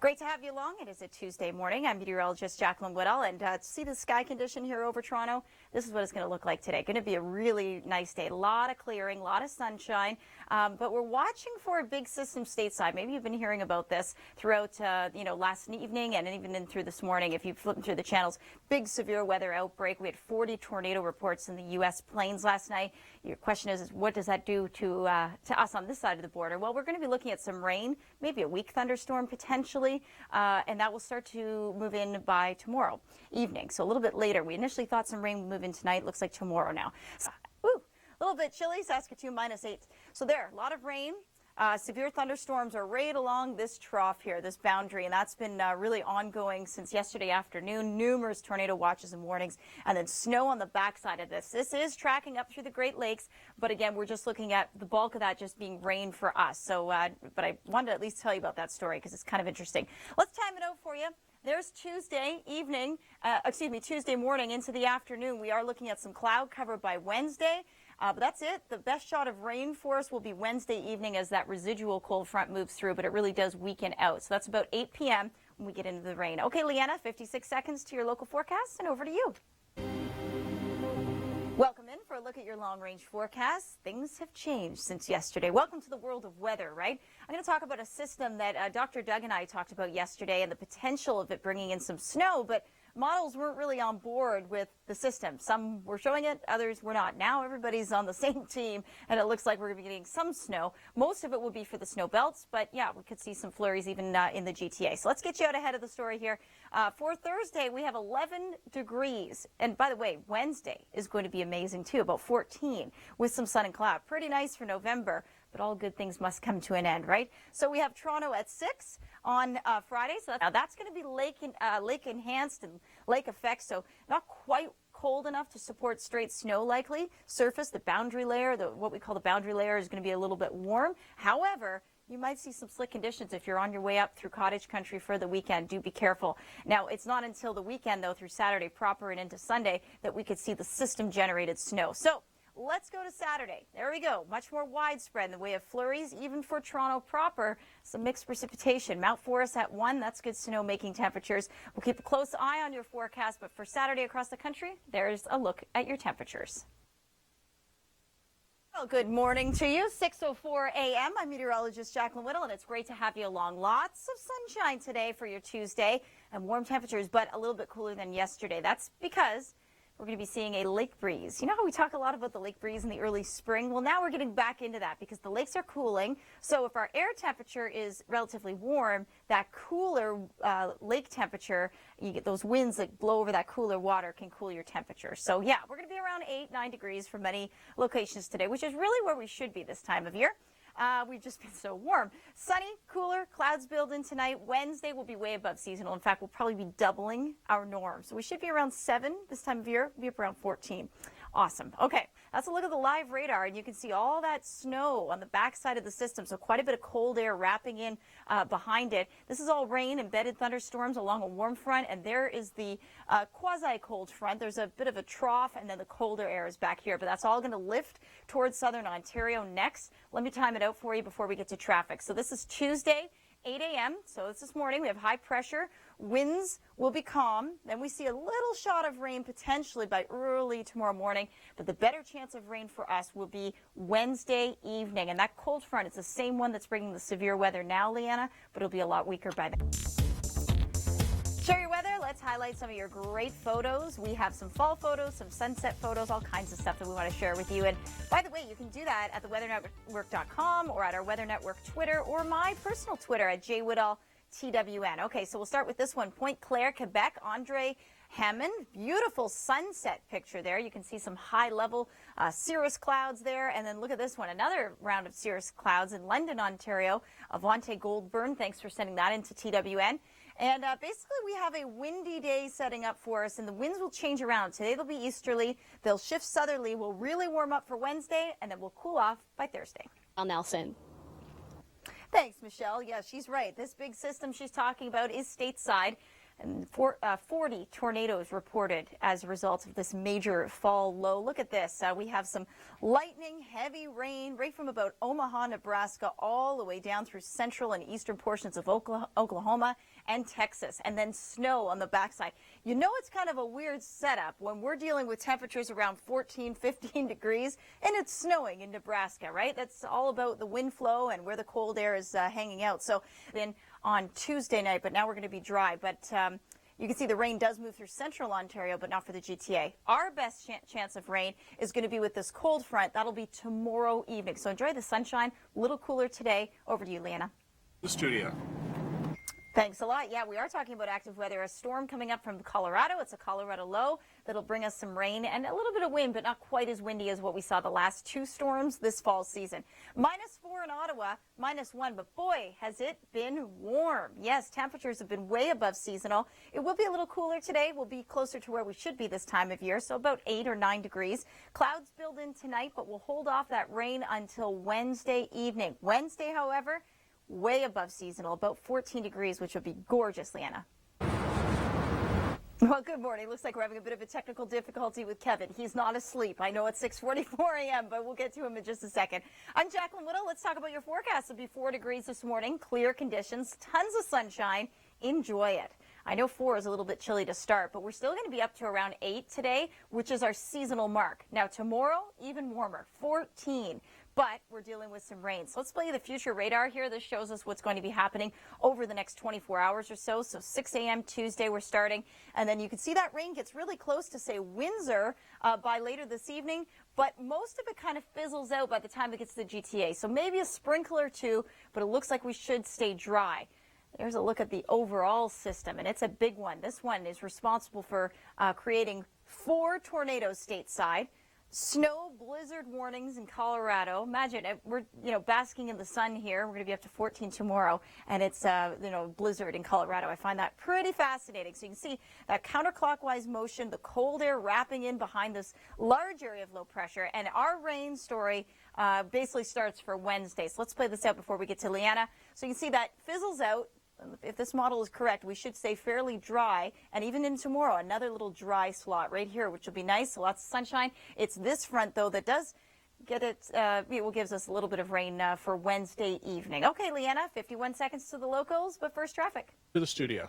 Great to have you along. It is a Tuesday morning. I'm meteorologist Jaclyn Whittal, and see the sky condition here over Toronto. This is what it's going to look like today. Going to be a really nice day. A lot of clearing, a lot of sunshine, but we're watching for a big system stateside. Maybe you've been hearing about this throughout, last evening and even in through this morning. If you flip through the channels, big severe weather outbreak. We had 40 tornado reports in the U.S. plains last night. Your question is what does that do to us on this side of the border? Well, we're going to be looking at some rain, maybe a weak thunderstorm potentially. And that will start to move in by tomorrow evening. So a little bit later. We initially thought some rain would move in tonight. Looks like tomorrow now. A little bit chilly. Saskatoon -8. So there, a lot of rain. Severe thunderstorms are right along this trough here, this boundary, and that's been really ongoing since yesterday afternoon. Numerous tornado watches and warnings, and then snow on the backside of this. This is tracking up through the Great Lakes, but again, we're just looking at the bulk of that just being rain for us. So, but I wanted to at least tell you about that story because it's kind of interesting. Let's time it out for you. There's Tuesday evening, Tuesday morning into the afternoon. We are looking at some cloud cover by Wednesday. But that's it. The best shot of rain for us will be Wednesday evening as that residual cold front moves through, but it really does weaken out. So that's about 8 p.m. when we get into the rain. Okay, Leanna, 56 seconds to your local forecast, and over to you. Welcome in for a look at your long-range forecast. Things have changed since yesterday. Welcome to the world of weather, right? I'm going to talk about a system that Dr. Doug and I talked about yesterday and the potential of it bringing in some snow, but models weren't really on board with the system. Some were showing it, others were not. Now everybody's on the same team, and it looks like we're going to be getting some snow. Most of it will be for the snow belts, but yeah, we could see some flurries even in the GTA. So let's get you out ahead of the story here. For Thursday, we have 11 degrees. And by the way, Wednesday is going to be amazing too, about 14 with some sun and cloud. Pretty nice for November. But all good things must come to an end, right? So we have Toronto at 6 on Friday. So that's going to be lake enhanced and lake effect. So not quite cold enough to support straight snow likely. Surface, the boundary layer, what we call the boundary layer is going to be a little bit warm. However, you might see some slick conditions if you're on your way up through cottage country for the weekend. Do be careful. Now, it's not until the weekend, though, through Saturday proper and into Sunday, that we could see the system-generated snow. So let's go to Saturday. There we go. Much more widespread in the way of flurries, even for Toronto proper. Some mixed precipitation. Mount Forest at 1. That's good snow-making temperatures. We'll keep a close eye on your forecast, but for Saturday across the country, there's a look at your temperatures. Well, good morning to you. 6:04 a.m. I'm meteorologist Jaclyn Whittal, and it's great to have you along. Lots of sunshine today for your Tuesday and warm temperatures, but a little bit cooler than yesterday. That's because we're going to be seeing a lake breeze. You know how we talk a lot about the lake breeze in the early spring? Well, now we're getting back into that because the lakes are cooling. So if our air temperature is relatively warm, that cooler lake temperature, you get those winds that blow over that cooler water can cool your temperature. So yeah, we're going to be around 8-9 degrees for many locations today, which is really where we should be this time of year. We've just been so warm. Sunny, cooler, clouds build in tonight. Wednesday will be way above seasonal. In fact, we'll probably be doubling our norm. So we should be around 7 this time of year. We'll be up around 14. Awesome. Okay, that's a look at the live radar, and you can see all that snow on the backside of the system. So quite a bit of cold air wrapping in behind it. This is all rain, embedded thunderstorms along a warm front, and there is the quasi-cold front. There's a bit of a trough, and then the colder air is back here. But that's all going to lift towards southern Ontario next. Let me time it out for you before we get to traffic. So this is Tuesday, 8 a.m. So it's this morning. We have high pressure. Winds will be calm. Then we see a little shot of rain potentially by early tomorrow morning. But the better chance of rain for us will be Wednesday evening. And that cold front, it's the same one that's bringing the severe weather now, Leanna, but it'll be a lot weaker by then. Share your weather. Let's highlight some of your great photos. We have some fall photos, some sunset photos, all kinds of stuff that we want to share with you. And by the way, you can do that at theweathernetwork.com or at our Weather Network Twitter or my personal Twitter at jwhittalTWN. Okay, so we'll start with this one. Pointe Claire, Quebec. Andre Hammond. Beautiful sunset picture there. You can see some high-level cirrus clouds there. And then look at this one. Another round of cirrus clouds in London, Ontario. Avante Goldburn. Thanks for sending that into TWN. And basically, we have a windy day setting up for us, and the winds will change around. Today, they'll be easterly. They'll shift southerly. We'll really warm up for Wednesday, and then we'll cool off by Thursday. Nelson. Thanks, Michelle. Yeah, she's right. This big system she's talking about is stateside. And 40 tornadoes reported as a result of this major fall low. Look at this. We have some lightning, heavy rain right from about Omaha, Nebraska, all the way down through central and eastern portions of Oklahoma and Texas, and then snow on the backside. You know, it's kind of a weird setup when we're dealing with temperatures around 14, 15 degrees and it's snowing in Nebraska, right? That's all about the wind flow and where the cold air is hanging out. So then on Tuesday night, but now we're going to be dry. But you can see the rain does move through central Ontario, but not for the GTA. Our best chance of rain is going to be with this cold front. That'll be tomorrow evening. So enjoy the sunshine. A little cooler today. Over to you, Leanna. The studio. Thanks a lot. Yeah, we are talking about active weather. A storm coming up from Colorado. It's a Colorado low that'll bring us some rain and a little bit of wind, but not quite as windy as what we saw the last two storms this fall season. -4 in Ottawa, -1, but boy, has it been warm. Yes, temperatures have been way above seasonal. It will be a little cooler today. We'll be closer to where we should be this time of year, so about 8 or 9 degrees. Clouds build in tonight, but we'll hold off that rain until Wednesday evening. Wednesday, however, way above seasonal, about 14 degrees, which would be gorgeous, Leanna. Well, good morning. Looks like we're having a bit of a technical difficulty with Kevin. He's not asleep. I know it's 6:44 a.m., but we'll get to him in just a second. I'm Jaclyn Whittal. Let's talk about your forecast. It'll be 4 degrees this morning, clear conditions, tons of sunshine. Enjoy it. I know 4 is a little bit chilly to start, but we're still going to be up to around 8 today, which is our seasonal mark. Now, tomorrow, even warmer, 14. But we're dealing with some rain. So let's play the future radar here. This shows us what's going to be happening over the next 24 hours or so. So 6 a.m. Tuesday we're starting. And then you can see that rain gets really close to, say, Windsor by later this evening. But most of it kind of fizzles out by the time it gets to the GTA. So maybe a sprinkle or two, but it looks like we should stay dry. There's a look at the overall system, and it's a big one. This one is responsible for creating 4 tornadoes stateside. Snow blizzard warnings in Colorado. Imagine we're basking in the sun here. We're going to be up to 14 tomorrow, and it's blizzard in Colorado. I find that pretty fascinating. So you can see that counterclockwise motion, the cold air wrapping in behind this large area of low pressure, and our rain story basically starts for Wednesday. So let's play this out before we get to Leanna. So you can see that fizzles out. If this model is correct, we should stay fairly dry, and even in tomorrow, another little dry slot right here, which will be nice. So lots of sunshine. It's this front, though, that does get it. It will gives us a little bit of rain for Wednesday evening. Okay, Leanna, 51 seconds to the locals, but first traffic. To the studio.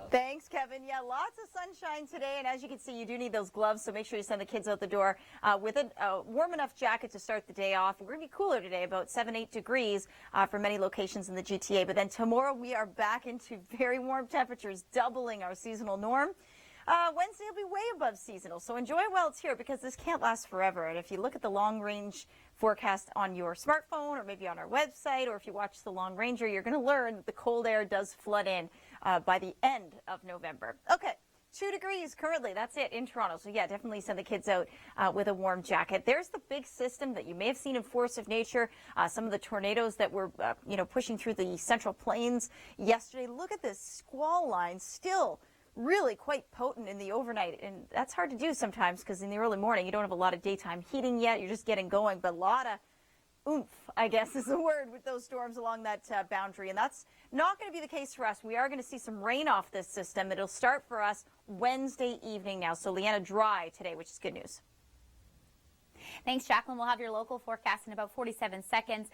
Thanks, Kevin. Yeah, lots of sunshine today, and as you can see, you do need those gloves, so make sure you send the kids out the door with a warm enough jacket to start the day off. We're going to be cooler today, about 7-8 degrees for many locations in the GTA, but then tomorrow we are back into very warm temperatures, doubling our seasonal norm. Wednesday will be way above seasonal, so enjoy it while it's here because this can't last forever. And if you look at the long-range forecast on your smartphone or maybe on our website, or if you watch the Long Ranger, you're going to learn that the cold air does flood in by the end of November. Okay, 2 degrees currently. That's it in Toronto. So yeah, definitely send the kids out with a warm jacket. There's the big system that you may have seen in Force of Nature. Some of the tornadoes that were pushing through the Central Plains yesterday. Look at this squall line still really quite potent in the overnight, and that's hard to do sometimes because in the early morning you don't have a lot of daytime heating yet. You're just getting going, but a lot of oomph, I guess is the word, with those storms along that boundary, and that's not going to be the case for us. We are going to see some rain off this system. It'll start for us Wednesday evening now, so Leanna, dry today, which is good news. Thanks, Jaclyn. We'll have your local forecast in about 47 seconds.